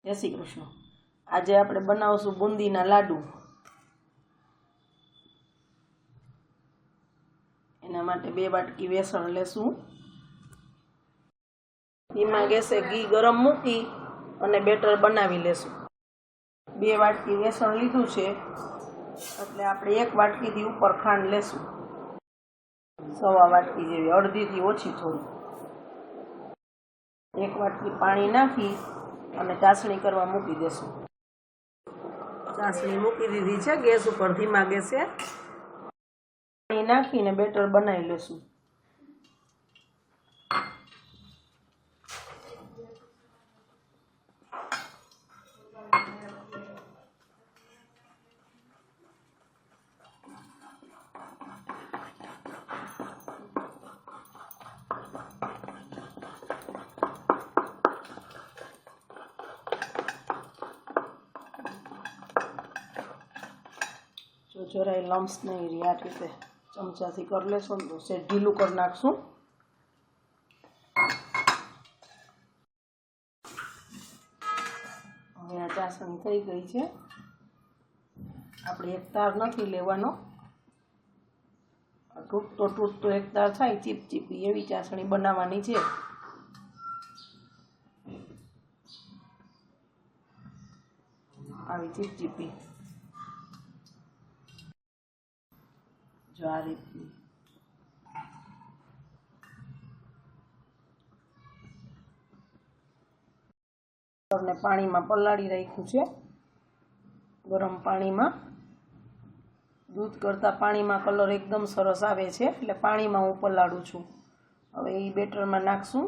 જય શ્રી કૃષ્ણ। આજે આપણે બનાવશું બુંદીના લાડુ। એના માટે 2 વાટકી બેસણ લેશું। ધીમા ગેસે ઘી ગરમ મૂકી અને બેટર બનાવી લેશું। 2 વાટકી બેસણ લીધું છે એટલે આપણે 1 વાટકીથી ઉપર ખાંડ લેશું। સવા વાટકી જેવી, અડધીથી ઓછી થોડી। 1 વાટકી પાણી નાખી અને ચાસણી કરવા મૂકી દેશું। ચાસણી મૂકી દીધી છે ગેસ ઉપર ધીમા ગેસે। પાણી નાખીને બેટર બનાવી લેશું। જો જરાય લમ્સ નહીં રહે આ રીતે ચમચાથી કરી લેશું ને તો સેજ ઢીલું કરી નાખશું। હવે આ ચાસણી થઈ ગઈ છે। આપણે એક તાર નથી લેવાનો, તૂટતો એક તાર થાય ચીપચીપી એવી ચાસણી બનાવવાની છે। આવી ચીપચીપી જો આ રીતની। ને પાણીમાં પલાળી રાખ્યું છે। ગરમ પાણીમાં દૂધ કરતાં પાણીમાં કલર એકદમ સરસ આવે છે એટલે પાણીમાં હું પલાળું છું। હવે એ બેટરમાં નાખશું।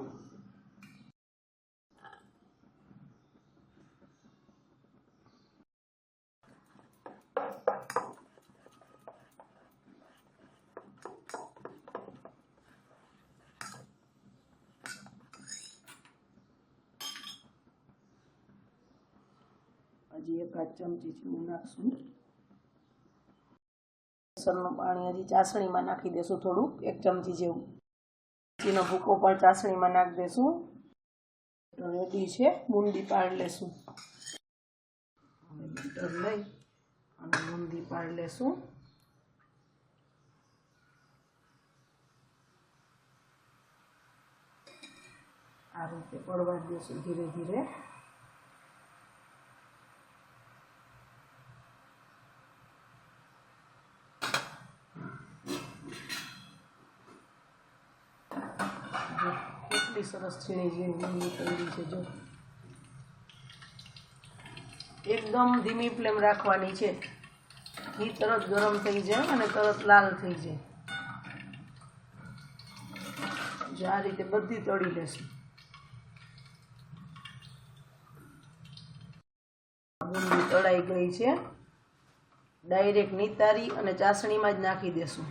હજી 1 ચમચી જેવું નાખશું। બેસણનું પાણી હજી ચાસણીમાં નાખી દેશું થોડુંક, 1 ચમચી જેવું। ઘીનો ભૂકો પણ ચાસણીમાં નાખી દેશું। રેડી છે, બુંદી પાડી લેશું। હવે બેટર લઈ અને બુંદી પાડી લેશું। આ રીતે પડવા દેશું ધીરે ધીરે। કેટલી સરસ છીણી જેવી બુંદી પડી છે જો। એકદમ ધીમી ફ્લેમ રાખવાની છે, ઘી તરત ગરમ થઈ જાય અને તરત લાલ થઈ જાય। જો આ રીતે બધી તળી લેશું। બુંદી તળાઈ ગઈ છે, ડાયરેક્ટ નિતારી અને ચાસણીમાં જ નાખી દેશું।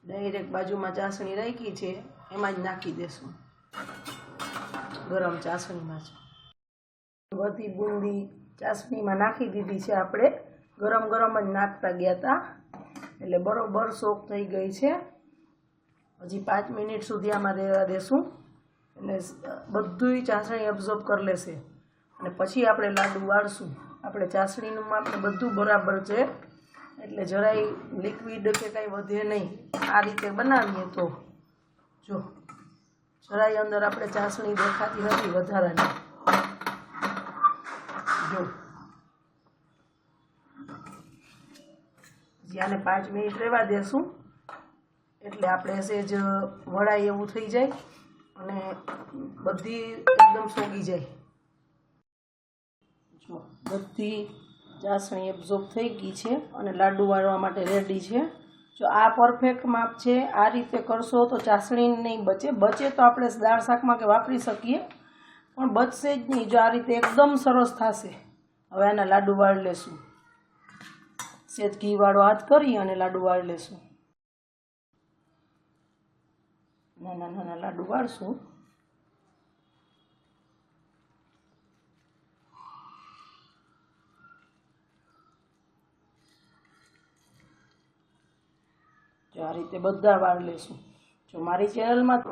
ડાયરેક્ટ બાજુમાં ચાસણી રાખી છે એમાં જ નાખી દેશું, ગરમ ચાસણીમાં જ। બધી બુંદી ચાસણીમાં નાખી દીધી છે આપણે, ગરમ ગરમ જ નાખતા ગયા હતા એટલે બરોબર સોક થઈ ગઈ છે। હજી 5 મિનિટ સુધી આમાં રહેવા દેશું એટલે બધુંય ચાસણી એબ્ઝોર્બ કરી લેશે અને પછી આપણે લાડુ વાળશું। આપણે ચાસણીનું માપ બધું બરાબર છે એટલે જરાય લિક્વિડ કે કાંઈ વધે નહીં। આ રીતે બનાવીએ તો જો જરાય અંદર આપણે ચાસણી દેખાતી નથી વધારાની। જો આને 5 મિનિટ રહેવા દેશું એટલે આપણે સેજ વળાય એવું થઈ જાય અને બધી એકદમ સોગી જાય। જો બધી ચાસણી એબ્ઝોર્બ થઈ ગઈ છે અને લાડુ વાળવા માટે રેડી છે। જો આ પરફેક્ટ માપ છે, આ રીતે કરશો તો ચાસણી નહીં બચે, બચે તો આપણે દાળ શાકમાં કે વાપરી શકીએ પણ બચશે જ નહીં। જો આ રીતે એકદમ સરસ થશે। હવે આના લાડુ વાળી લેશું, સેજ ઘીવાળો હાથ કરી અને લાડુ વાળી લેશું। નાના નાના લાડુ વાળશું। જો આ રીતે બધા વાર લેશું. જો મારી ચેનલમાં